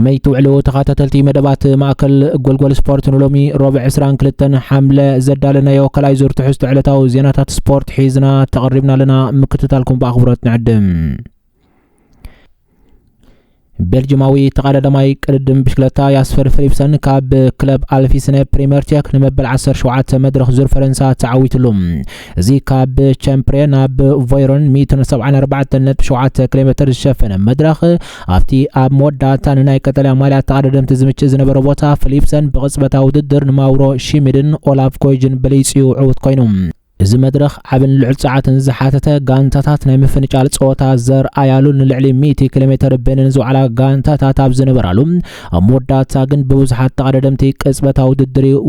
كميت وعلو تخاتتلتي مدبات ماكل جولجول سبورت نلومي ربع 22 حمله زدالنا يو كلاي زور تحست علتاو زينات سبورت حيزنا تقربنا لنا مكتتالكم باخبرات نعدم بلجيماوي تقدماي قدم بشكلتا ياسفر فيليبسن كاب كلب الفيسن بريمير تيك نمبل 10 شوعات مدرخ زور فرنسا تعويتلهم زي كاب تشامبرين اب فايرون 174 شوعات كيلومتر شفن مدرخ افتي اب موداتا ناي قتلا ماليا تقدم تزمچ زنبر بوتا فيليبسن بقصبتا وددر نماورو شيميدن اولاف كويجن بليصيو عود كوينوم እዚ መድረኽ ዓብን ልዕል ሰዓትን ዝሓተተ ጋንታታት ናይ ምፍንጫል ጾታ ዘር ኣያሉ ንልዕሊ 100 ኪሎሜትር በንን ዝውዕላ ጋንታታት ኣብ ዝነበራሉ ኣብ መወዳእታ ግን ብብዙሓት ተቐዳደምቲ ቅጽበታዊ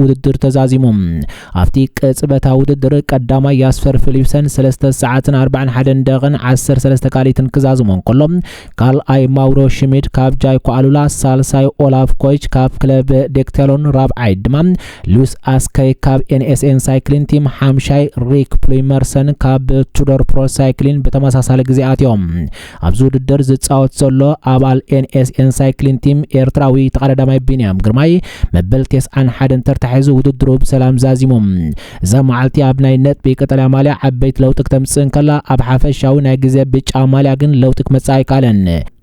ውድድር ተዛዚሞም ኣብቲ ቅጽበታዊ ውድድር ቀዳማይ ያስፈር ፊሊፕሰን 3 ሰዓትን 41 ደቂቃን 13 ካሊትን ክዛዝሞን ከሎም ካልኣይ ማውሮ ሽሚድ ካብ ጃይኮ ኣሉላ ሳልሳይ ኦላፍ ኮይች ካብ ክለብ ዴክቴሎን ራብዓይ ድማ ሉዊስ ኣስካይ ካብ ኤንኤስኤን ሳይክሊንግ ቲም ሓምሻይ ሪክ ፕሊመርሰን ካብ ቱዶር ፕሮ ሳይክሊንግ በተመሳሳለ ግዚያት ዮም ኣብዙ ውድድር ዝጻወት ዘሎ አባል ኤንኤስኤን ሳይክሊንግ ቲም ኤርትራዊ ተቀዳዳማይ ቢንያም ግርማይ መበል 91 ተርታሒዙ ውድድሩ በሰላም ዛዚሞም ዘማዓልቲ ኣብ ናይ ነጥቢ ቀጠልያ ማልያ ዓበይት ለውጥ ክትምጽእ ከላ ኣብ ሓፈሻዊ ናይ ግዜ ብጫ ማልያ ግን ለውጥ ክመጽእ ይካለን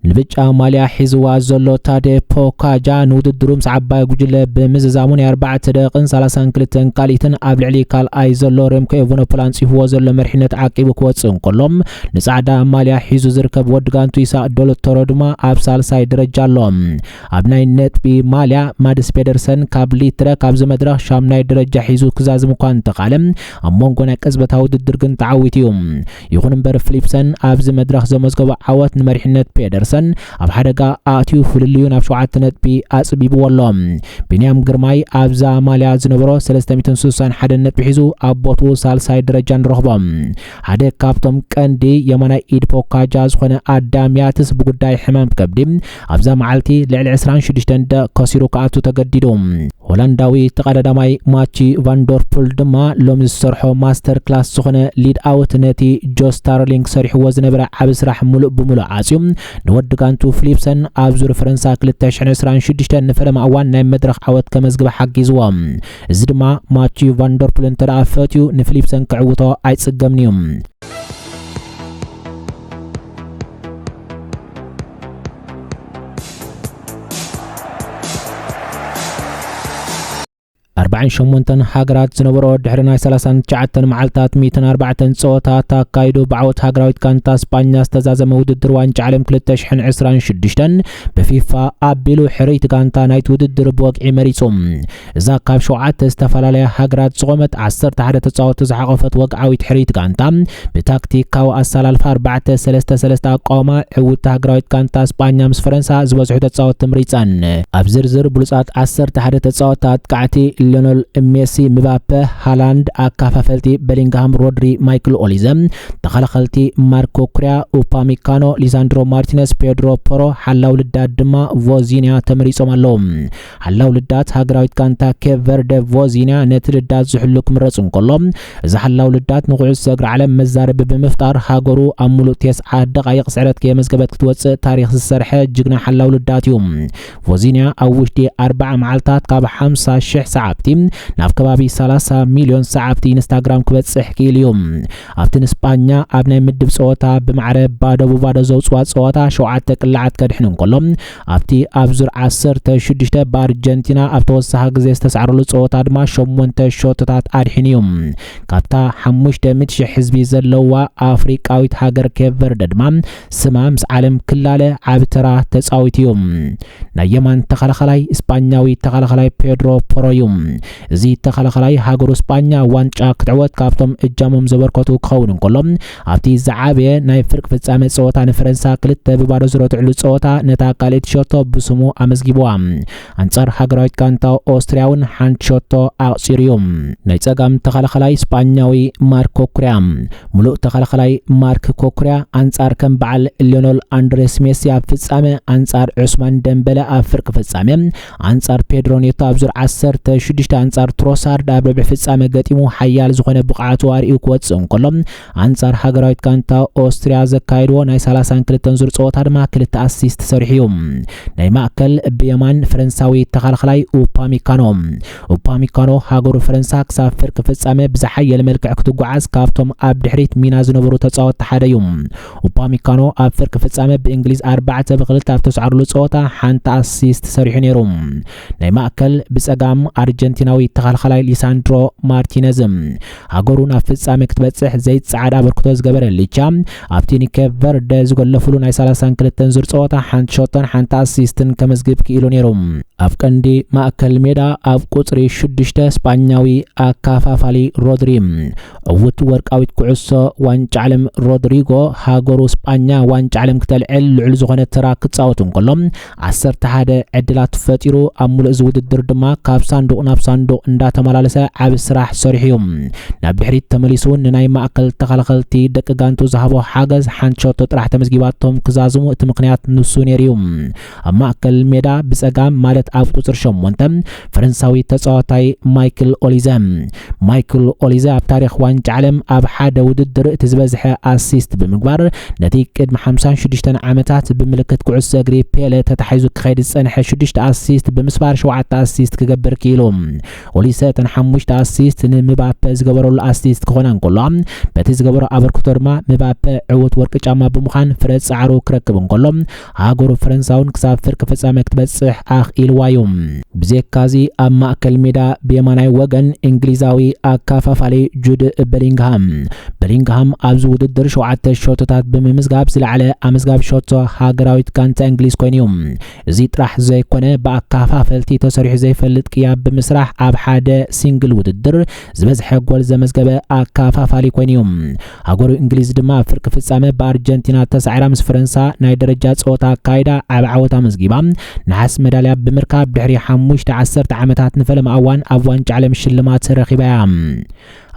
ንብጫ ማልያ ሒዝዋ ዘሎ ታዴ ፖካጃ ንውድድሩ ምስ ዓባይ ጉጅለ ብምዝዛሙን 4 ደቂቃን 32 ካሊትን ኣብ ልዕሊ ካልኣይ ዘሎ ሬምኮ ኤቨኖፖላን ጽሕዎ ዘሎ መርሕነት ዓቂቡ ክወጽእ እንከሎም ንጻዕዳ ማልያ ሒዙ ዝርከብ ወዲ ጋንቱ ይሳቅ ዶሎቶሮ ድማ ኣብ ሳልሳይ ደረጃ ኣሎ ኣብ ናይ ነጥቢ ማልያ ማድስ ፔደርሰን ካብ ሊትረ ካብ ዝመድረኽ ሻምናይ ደረጃ ሒዙ ክዛዝም እኳ እንተኻለም ኣብ መንጎ ናይ ቅጽበታዊ ውድድር ግን ተዓዊት እዩ ይኹን እምበር ፊሊፕሰን ኣብ ዝመድረኽ ዘመዝገበ ዓወት ንመርሕነት ፔደርሰን ኣብ ሓደጋ ኣትዩ ፍልልዩ ናብ 7 ነጥቢ ኣጽቢብዎ ኣሎ ቢንያም ግርማይ ኣብዛ ማልያ ዝነበሮ 361 ነጥቢ ሒዙ ኣብ ቦቱ ሳልሳይ ደረጃ ንረኽቦም ሓደ ካብቶም ቀንዲ የማናይ ኢድ ፖካጃ ዝኾነ ኣዳምያትስ ብጉዳይ ሕማም ከብዲ ኣብዛ መዓልቲ ልዕሊ 26 ደቂቃ ከሲሩ ከኣቱ ተገዲዱ ሆላንዳዊ ተቀዳዳማይ ማቺ ቫንዶርፑል ድማ ሎሚ ዝሰርሖ ማስተር ክላስ ዝኾነ ሊድ ኣውት ነቲ ጆ ስታርሊንግ ሰሪሕዎ ዝነበረ ዓብ ስራሕ ሙሉእ ብሙሉእ ኣጽዩ ንወዲ ጋንቱ ፊሊፕሰን ኣብ ዙር ፈረንሳ 2026 ንፈለማ እዋን ናይ መድረኽ ዓወት ከመዝግበ ሓጊዝዎ እዚ ድማ ማቺ ቫንዶርፑል ተዳፈትዩ ንፊሊፕሰን ክዕውቶ ኣይጽገምኒ እዩ 48 ሃገራት ዝነበሮ ድሕሪ ናይ 39 መዓልታት 104 ጾታ ተካይዱ ብዓወት ሃገራዊት ጋንታ ስፓኛ ዝተዛዘመ ውድድር ዋንጫ ዓለም 2026 በፊፋ ኣቢሉ ሕሪት ጋንታ ናይቲ ውድድር ብወግዒ መሪጾም እዛ ካብ 7 ዝተፈላለየ ሃገራት ዝቆመት 11 ተጻወቱ ዝሓቆፈት ወግዓዊት ሕሪት ጋንታ ብታክቲካዊ ኣሰላልፋ 4-3-3 ኣቃውማ ዕውት ሃገራዊት ጋንታ ስፓኛ ምስ ፈረንሳ ዝበዝሑ ተጻወቱ ምሪጻን ኣብ ዝርዝር ብሉጻት 11 ተጻወቱ ኣጥቃዕቲ ሊዮኔል ሜሲ ምባፔ ሃላንድ አካፋፈልቲ ቤሊንግሃም ሮድሪ ማይክል ኦሊዘም ተኸለኸልቲ ማርኮ ኩሪያ ኡፓሚካኖ ሊሳንድሮ ማርቲነስ ፔድሮ ፖሮ ሓላው ልዳት ድማ ቮዚኒያ ተመሪጾም ኣለዎም ሓላው ልዳት ሃገራዊት ጋንታ ኬፕ ቨርደ ቮዚኒያ ነቲ ልዳት ዝሕሉ ክምረጹ እንከሎም እዚ ሓላው ልዳት ንኩዕሶ እግሪ ዓለም መዛረቢ ብምፍጣር ሃገሩ ኣብ ሙሉእ 9 ደቂቕ ስዕረት ከመዝገበት ክትወጽእ ታሪኽ ዝሰርሐ ጅግና ሓላው ልዳት እዩ ቮዚኒያ ኣብ ውሽጢ 40 መዓልታት ካብ 50,000 ሰዓብቲ ናብ ከባቢ 30 ሚሊዮን ሰዓብቲ ኢንስታግራም ክበጽሕ ክኢሉ እዩ ኣብቲ ንስፓኛ ኣብ ናይ ምድብ ጸወታ ብማዕረ ባዶ ዘውጽዋ ጸወታ 7 ቅልዓት ከድሕኑ እንከሎም ኣብቲ ኣብ ዙር 16 በአርጀንቲና ኣብ ተወሳኺ ግዜ ዝተሰዓረሉ ጸወታ ድማ 8 ሾትታት ኣድሕኑ እዩ ካብታ 500,000 ህዝቢ ዘለዋ ኣፍሪቃዊት ሃገር ኬፕ ቨርደ ድማ ስማ ምስ ዓለም ክላለ ዓብ ተራ ተጻዊት እዩ ናይ የማን ተኸላኸላይ ስፓኛዊ ተኸላኸላይ ፔድሮ ፖሮ እዩ እዚ ተኸላኸላይ ሃገሩ ስፓኛ ዋንጫ ክትዕወት ካብቶም እጃሞም ዘበርከቱ ክኸውን እንከሎም ኣብቲ ዝዓበየ ናይ ፍርቅ ፍጻመ ጸወታ ንፈረንሳ 2 ብባዶ ዝረትዕሉ ጸወታ ነታ ካልእት ሾቶ ብስሙ ኣመዝጊብዋ አንጻር ሃገራዊት ጋንታ ኦስትሪያውን ሓንቲ ሾቶ ኣቕፂሩ እዩ ናይ ጸጋም ተኸላኸላይ ስፓኛዊ ማርኮ ኩሪያ ሙሉእ ተኸላኸላይ ማርክ ኮኩሪያ አንጻር ከም በዓል ሊዮኔል አንድሬስ ሜሲ ኣብ ፍጻመ አንጻር ዑስማን ደምበለ ኣብ ፍርቅ ፍጻመ አንጻር ፔድሮ ኔቶ ኣብ ዙር 16 أنصار تروسارد أب ربع فصامي قديمو حيال زخونه بقعاتو أرئيو كوتصن كلهم أنصار هاجرايت كانتا أوستريا زكايدو ناي 32 زور صوت هدما كلت أسيست سريحيوم ناي مأكل بيمان فرنساوي تخلخلاي أوباميكانو هاجرو فرنسا كساب فرق فصامي بزحي الملك كتقعز كافتم أب دحريت مينا زنبرو تصوت حديوم أوباميكانو أب فرق فصامي بإنجليز 4 بغلت أفتسعر لصوتا حانت أسيست سريح نيروم ناي مأكل بسقام أرجنتيناوي تخلخلاي ليساندرو مارتينيزم هاجرونا فصامي كتبصح زيت سعادة بركتوز جبر الليشام أبتيني كفر دزقول فلو ناي 32 زور صوتا حانت شوطن حانت أسيستن كمزجب كيلو نيروم أفكندي مأكل ميدا أف قطري شدشت اسبانياوي أكافافالي رودريم وت ورك أويت كعصة وانج علم رودريغو هاجرو اسبانيا وانج علم كتلعل لعل زغنة تراك تصاوتن كلهم 10 هذا عدلات فتيرو أمول زود الدردما كاب صندوق ناب صندوق اندا تملالسة عب سراح سريحيوم نبحريت تمليسون نناي مأكل تخلخلتي دك غانتو زهبو حاجز حانشوتو راح تمزجيباتهم كزازمو اتمقنيات نسونيريوم أما أكل ميدا بسقام مالت أف قطر شمونتم فرنساوي تصاوتاي مايكل أوليزا بتاريخ وانج علم أب حدا وددر تزبزح أسيست بمقبار نتيك قدم 56 عامتات بملكة كعسة غري بيلة تتحيزو كخيد السنح 6 أسيست بمسبار 7 أسيست كجبر كيلو أوليزا تنحمش أسيست مبابي زغبرو الأسيست كونان كلهم بتزغبرو أبر كترما مبابي عوت ورك جاما بمخان فرنسا عرو كركبن كلهم هاجرو فرنساون كساب فرق فصامي كتبصح أخ إلوايوم بزيك كازي أما أكل ميدا بيماناي وغن إنجليزاوي أكافافالي جود بلينغهام أبزو وددر 7 شوتات بممزغاب زلعلى أمزغاب شوتو هاجراويت كانت إنجليز كوينيوم زيت راح زي كونه بأكافافلتي تسريح زي فلت قياب بمسرح أب حدا سينجل وددر زبزح جول زمزغبه أكافافالي كوينيوم هاجرو إنجليز دما فرق فصامي بأرجنتينا 9 فرنسا ناي درجات صوتا كايدا أب عوتا مزغيبا نحس ميداليا بمركاب دحري 15 عامتات نفلم أوان أبوانج على الشلمات رخيبة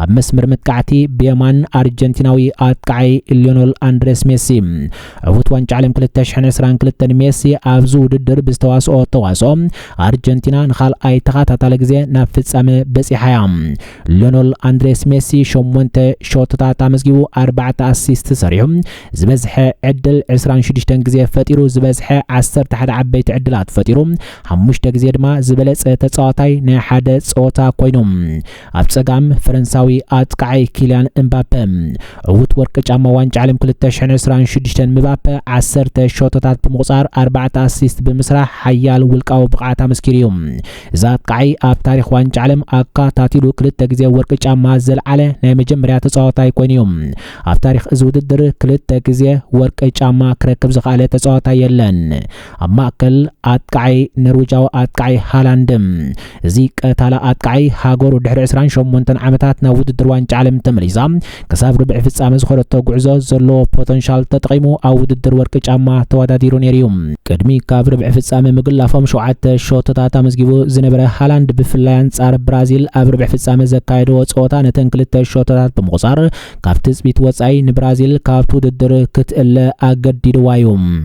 أب مسمر متكعتي بيمان أرجنتيناوي أتكعي ليونيل أندريس ميسي عوت وانج علم كلتا شحن سران كلتا ميسي أبزو ددر بستواسو تواصو أرجنتينا نخال أي تغاتا تالكزي نفس أمي بسي حيام ليونيل أندريس ميسي شومونت شوتتا تامزجيو 4 أسيست سريهم زبزح عدل 26 جزي فتيرو زبزح 10 عبيت عدلات فتيرو 5 جزي دما زبلص تصاوتاي ناي حدا صوتا كوينوم أبصقام فرنساوي أتكعي كيليان امبابي عوت ورك جاما وانج علم 2026 مبابي 10 شوتات بمقصار 4 أسيست بمسرح حيال ولقاو بقعتا مسكريوم زات قعي أب تاريخ وانج علم أكا تاتيلو كلتا جزي ورك جاما زلعلي ناي مجمريا تصاوتاي كوينيوم أب تاريخ ازوددر كلتا جزي ورك جاما كركب زغالي تصاوتاي يلن أما أكل أتكعي نروجاو أتكعي هالاندم زيك تالا أتكعي هاجرو دحر 28 عامتات ناود الدروانج عالم تمليزا كساب ربع فصامي زخرتو غعزو زلو بوتنشال تطقيمو او وددر ورك جاما تواداديرو نيريوم قدمي كاب ربع فصامي مغلافم 7 شوتات مزغيبو زنبره هالاند بفلاي انصار برازيل اب ربع فصامي زكايدو صوتا نتن 2 شوتات بمقصار كاب تثبيت وصاي نبرازيل كاب توددر كتل اغديدوايوم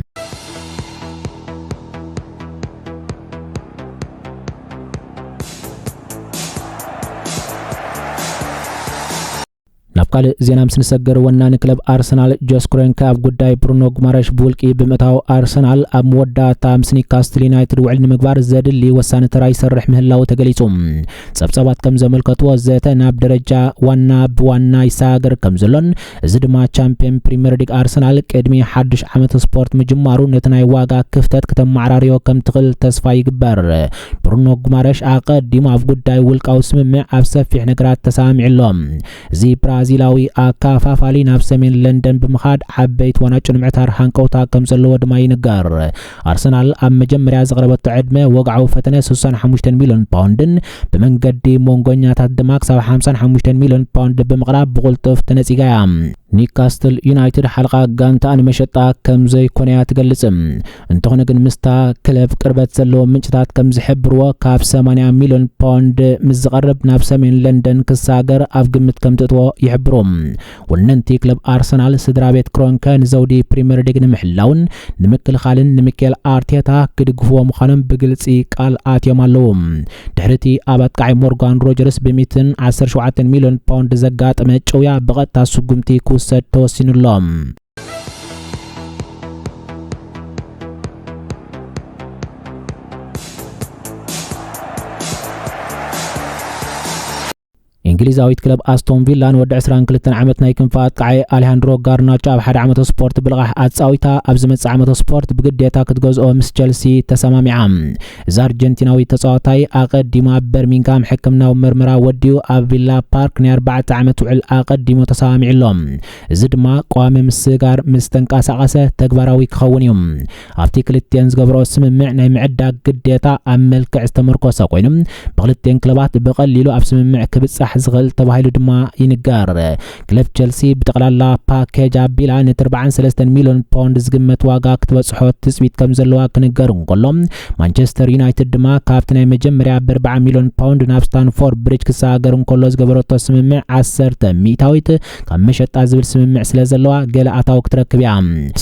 نبقى زينا مسنسجر ونان كلب أرسنال جوسكرين كاب قداي برونو غمارش بولكي بمتاو أرسنال أب مودا تامسني كاستل يونايتد وعلن مقبار زاد اللي وسان تراي سرح مهلا وتقليتهم سبسبات كم زملكتو زيتا ناب درجة وانا يساقر كم زلون زدما چامبيون بريمير ليج أرسنال كدمي حدش عمت سبورت مجمارو نتناي واقع كفتت كتم معراريو كم تغل تسفاي قبار برونو غمارش آقاد ديما في قداي ولكاو سممع أفسفح نقرات تسامع اللهم زي برازيلاوي أكافافالي ناب سمين لندن بمخاد عبيت وناچن معتار هانكوتا كم زلو دما ينقار أرسنال أم مجمريا زغربت عدمه وقعو فتنة 65 مليون باوندن بمنقدي مونغونيا تدماك 55 مليون باوند بمقراب بغلطف تنسيقايا ኒውካስትል ዩናይትድ حلقة ጋንታ ንመሸጣ ከም ዘይኮነያ ትገልጽ እንተኾነ ግን ምስታ ክለብ ቅርበት ዘለዎ ምንጭታት ከም ዝሕብርዎ ካብ 80 ሚሊዮን ፓውንድ ምዝቀርብ ናብ ሰሜን ለንደን ክሳገር ኣብ ግምት ከም ትጥዎ ይሕብሮም ወነንቲ ክለብ አርሰናል ስድራቤት ክሮንከ ንዘውዲ ፕሪሚየር ሊግ ንምሕላውን ንምክልኻልን ንሚኬል አርቴታ ክድግፍዎ ምዃኖም ብግልጺ ቃል ኣትዮም ኣለዉ ድሕርቲ ኣባት ቃይ ሞርጋን ሮጀርስ ብ117 ሚሊዮን ፓውንድ ዘጋጠመ ጨውያ በቀጥታ ስጉምቲ ክውሰድ ተወሲኑሎም እንግሊዛዊት ክለብ አስቶን ቪላ ወደ 22 ዓመት ናይ ክንፋት ቃይ አሌሃንድሮ ጋርናቾ ኣብ ሓደ ዓመት ስፖርት ብልቃሕ ኣጻዊታ ኣብ ዝመጽ ዓመት ስፖርት ብግዴታ ክትገዝኦ ምስ ቸልሲ ተሰማሚዓ እዚ አርጀንቲናዊ ተጻዋታይ ኣቀዲማ በርሚንግሃም ሕክምናዊ ምርመራ ወዲኡ ኣብ ቪላ ፓርክ ናይ 4 ዓመት ውዕል ኣቀዲሙ ተሰማሚዕሎም እዚ ድማ ቋሚ ምስጋር ምስ ተንቀሳቀሰ ተግባራዊ ክኸውን እዩ ኣብቲ ክልቲአን ዝገብሮ ስምምዕ ናይ ምዕዳግ ግዴታ ኣብ መልክዕ ዝተመርኮሰ ኮይኑ ብክልቲአን ክለባት ብቀሊሉ ኣብ ስምምዕ ክብጻሕ ዝغل ተባሂሉ ድማ ይንገር ክለብ ቸልሲ ብጠቅላላ ፓኬጅ አቢላ ነ43 ሚሊዮን ፓውንድ ዝግመት ዋጋ ክትበጽሖ ትጽቢት ከም ዘለዋ ክንገር እንቆሎም ማንቸስተር ዩናይትድ ድማ ካብቲ ናይ መጀመርያ 40 ሚሊዮን ፓውንድ ናብ ስታንፎርድ ብሪጅ ክሳገር እንቆሎ ዝገበረቶ ስምምዕ 10 ሚታዊት ካብ መሸጣ ዝብል ስምምዕ ስለ ዘለዋ ገለ ኣታው ክትረክብ እያ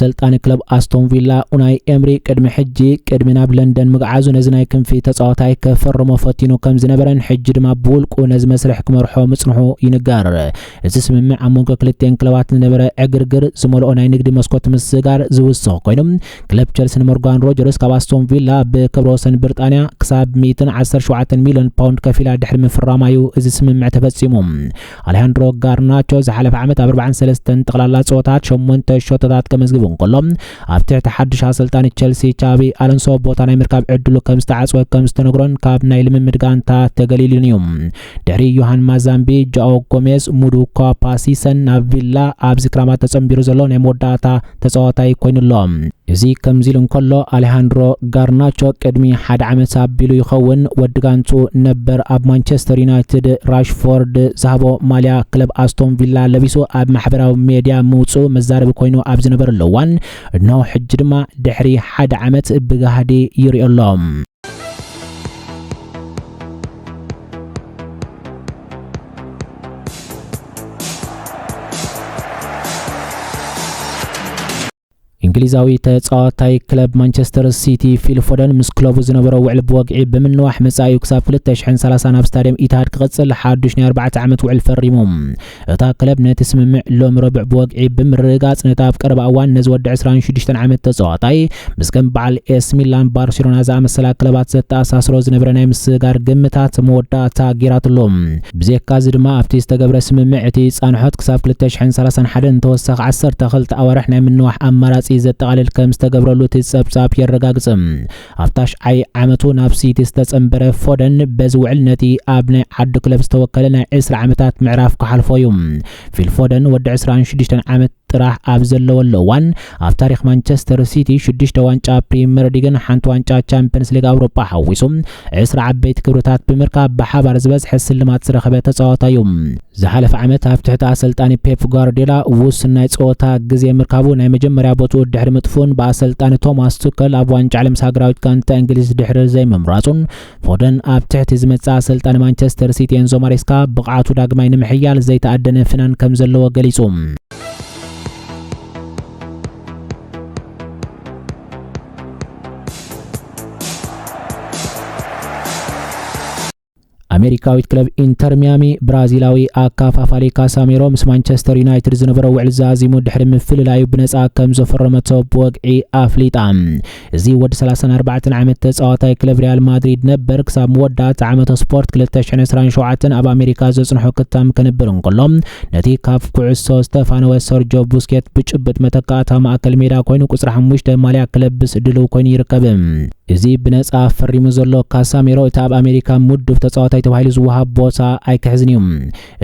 ሰልጣን ክለብ አስቶን ቪላ ኡናይ ኤምሪ ቅድሚ ሕጂ ቅድሚ ናብ ለንደን ምግዓዙ ነዚ ናይ ክንፊ ተጻዋታይ ከፈርሞ ፈቲኑ ከም ዝነበረን ሕጂ ድማ ብውልቁ ነዚ መስርሕ መርሖ ምጽንሑ ይንገር እዚ ስምምዕ ኣሞንጎ ክልቲአን ክለባት ዝነበረ ዕግርግር ዝመልኦ ናይ ንግዲ መስኮት ምስጋር ዝውስኽ ኮይኖም ክለብ ቸልሲ ሞርጋን ሮጀርስ ካብ አስቶን ቪላ ብክብረ ወሰን ብሪጣንያ ክሳብ 117 ሚሊዮን ፓውንድ ከፊላ ድሕሪ ምፍራማዩ እዚ ስምምዕ ተፈጺሙ አሌሃንድሮ ጋርናቾ ዝሓለፈ ዓመት ኣብ 43 ጠቅላላ ጸወታት 8 ሾቶታት ከመዝግቡ እንቆሎም ኣብ ትሕቲ ሓድሽ ኣሰልጣኒ ቸልሲ ቻቢ አሎንሶ ቦታ ናይ ምርካብ ዕድሉ ከም ዝተዓጽወ ከም ዝተነግሮን ካብ ናይ ልምምድ ጋንታ ተገሊሉን እዩ ድሕሪ ዮሃን ማዛምቢ ጃኦ ጎሜዝ ሙዱ ኮፓሲሰን ናብ ቪላ ኣብ ዝክራማት ተጸምቢሩ ዘሎ ናይ መወዳእታ ተጻዋታይ ኮይኑሎም እዚ ከምዚሉ እንከሎ አሌሃንድሮ ጋርናቾ ቅድሚ ሓደ ዓመት ኣቢሉ ይኸውን ወድጋንቱ ነበር ኣብ ማንቸስተር ዩናይትድ ራሽፎርድ ዝሃቦ ማልያ ክለብ አስቶን ቪላ ለቢሱ ኣብ ማሕበራዊ ሚድያ ምውጹእ መዛረቢ ኮይኑ ኣብ ዝነበረሉ እዋን እነሆ ሕጂ ድማ ድሕሪ ሓደ ዓመት ብጋህዲ ይርአሎም እንግሊዛዊ ተጻዋታይ ክለብ ማንቸስተር ሲቲ ፊል ፎደን ምስ ክለቡ ዝነበረው ውዕል ብወግዒ ብምንዋሕ መጻዩ ክሳብ 2030 ናብ ስታዲየም ኢትሃድ ክቅጽል ሓዱሽ ናይ 4 ዓመት ውዕል ፈሪሙ እታ ክለብ ነቲ ስምምዕ ሎም ረብዕ ብወግዒ ብምርጋጽ ነታ ኣብ ቀረባ እዋን ነዚ ወዲ 26 ዓመት ተጻዋታይ ምስ ከም በዓል ኤስ ሚላን ባርሴሎና ዝኣመሰላ ክለባት ዘተኣሳስሮ ዝነበረ ናይ ምስጋር ግምታት መወዳእታ ጌራትሎም ብዘካ እዚ ድማ ኣብቲ ዝተገብረ ስምምዕ እቲ ጻንሖት ክሳብ 2031 ተወሳኺ 12 ኣዋርሕ ናይ ምንዋሕ ኣማራጺ ዘጠቃልል ከም ዝተገብረሉ ትጸብጻብ የረጋግጽ ኣብታሽ አይ ዓመቱ ናብ ሲቲ ዝተጸምበረ ፎደን በዝውዕል ነቲ ኣብ ናይ ዓዲ ክለብ ዝተወከለ ናይ 20 ዓመታት ምዕራፍ ክሓልፎዩ ፊል ፎደን ወዲ 26 ዓመት ጥራሕ ኣብ ዘለወሉ እዋን ኣብ ታሪኽ ማንቸስተር ሲቲ 6 ዋንጫ ፕሪሚየር ሊግን ሓንቲ ዋንጫ ቻምፒየንስ ሊግ ኣውሮፓ ሓዊሱ 20 ዓበይቲ ክብርታት ብምርካብ ብሓባር ዝበዝሐ ስልማት ዝረኸበ ተጻዋታይ እዩ ዝሓለፈ ዓመት ኣብ ትሕቲ ኣሰልጣኒ ፔፕ ጓርዲዮላ ውስን ናይ ጸወታ ግዜ ምርካቡ ናይ መጀመርያ ቦትኡ ድሕሪ ምጥፉን ብኣሰልጣኒ ቶማስ ቱከል ኣብ ዋንጫ ዓለም ሃገራዊት ጋንታ እንግሊዝ ድሕሪ ዘይምምራጹን ፎደን ኣብ ትሕቲ ዝመጽእ ኣሰልጣኒ ማንቸስተር ሲቲ ኤንዞ ማሬስካ ብቕዓቱ ዳግማይ ንምሕያል ዘይተኣደነ ፍናን ከም ዘለዎ ገሊጹ አሜሪካዊት ክለብ ኢንተር ሚያሚ ብራዚላዊ አካፋፋሊ ካሳሜሮ ምስ ማንቸስተር ዩናይትድ ዝነበረው ውዕል ዛዚሙ ድሕሪ ምፍልላዩ ብነጻ ከም ዘፈረመቶ ብወግዒ ኣፍሊጣ እዚ ወዲ 34 ዓመት ተጻዋታይ ክለብ ሪያል ማድሪድ ነበር ክሳብ መወዳእታ ዓመት ስፖርት 2027 ኣብ ኣሜሪካ ዘጽንሖ ክታም ከነበር እንቆሎም ነቲ ካብ ኩዕሶ ስቴፋኖ ሰርጆ ቡስኬት ብጭብጥ መተካእታ ማእከል ሜዳ ኮይኑ ቁጽሪ 5 ማልያ ክለብስ ድልው ኮይኑ ይርከብ እዚ ብነጻ ፈሪሙ ዘሎ ካሳሜሮ እታብ አሜሪካ ሙድብ ተጻዋታይ ተባሂሉ ዝወሃብ ቦታ ኣይክሕዝን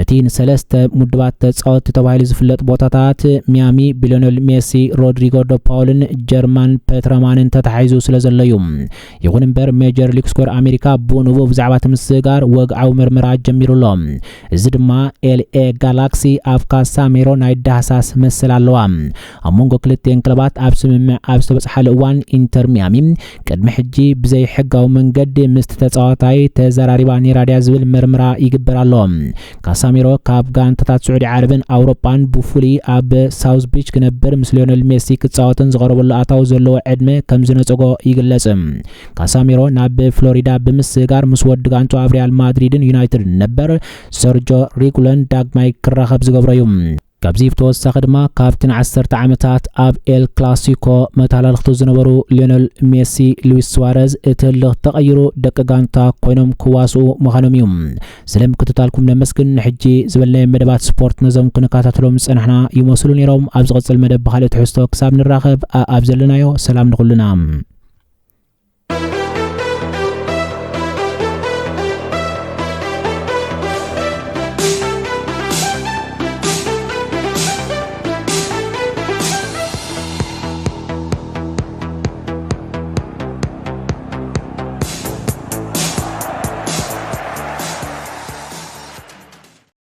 እቲ ንሰለስተ ሙድባት ተጻዋት ተባሂሉ ዝፍለጥ ቦታታት ሚያሚ ሊዮኔል ሜሲ ሮድሪጎ ዶ ፓውልን ጀርማን ፔትራማንን ተታሒዙ ስለዘለዩ ይኹን እምበር ሜጀር ሊግ ስኮር አሜሪካ ብንቡ ብዛዕባ ትምስጋር ወግዓዊ ምርመራ ጀሚሩሎ እዚ ድማ ኤልኤ ጋላክሲ ኣብ ካሳሜሮ ናይ ዳህሳስ መስል ኣለዋ ኣብ መንጎ ክልቲአን ክለባት ኣብ ስምምዕ ኣብ ዝተበጽሓለ እዋን ኢንተር ሚያሚ ቅድሚ ሕጂ ብዘይ ሕጋዊ መንገዲ ምስቲ ተጻዋታይ ተዘራሪባ ኒራድያ ዝብል ምርመራ ይግበር ኣሎ ካሳሜሮ ካብ ጋንታታት ስዑዲ ዓረብን ኣውሮፓን ብፍሉይ ኣብ ሳውዝ ቢች ክነብር ምስ ሊዮኔል ሜሲ ክጻወትን ዝቐረበሉ ኣታው ዘለዎ ዕድመ ከም ዝነጸጎ ይግለጽ ካሳሜሮ ናብ ፍሎሪዳ ብምስጋር ምስ ወዲ ጋንቱ ኣብ ሪያል ማድሪድን ዩናይትድ ነበር ሰርጆ ሪጉለን ዳግማይ ክራኸብ ዝገብረዩ ካብዚ ብተወሳኺ ድማ ካብትን 10 ዓመታት ኣብ ኤል ክላሲኮ መተላለኽቱ ዝነበሩ ሊዮኔል ሜሲ ሉዊስ ስዋሬዝ እቲ ልኽ ተቐይሩ ደቂ ጋንታ ኮይኖም ክዋስኡ ምዃኖም እዩ ስለምክትታልኩም ነመስግን ሕጂ ዝበልናዮ መደባት ስፖርት ነዞም ክንከታተሎም ዝጸናሕና ይመስሉ ነይሮም ኣብ ዝቕጽል መደብ ብኻልእ ትሕዝቶ ክሳብ ንራኸብ ኣብ ዘለናዮ ሰላም ንኹልና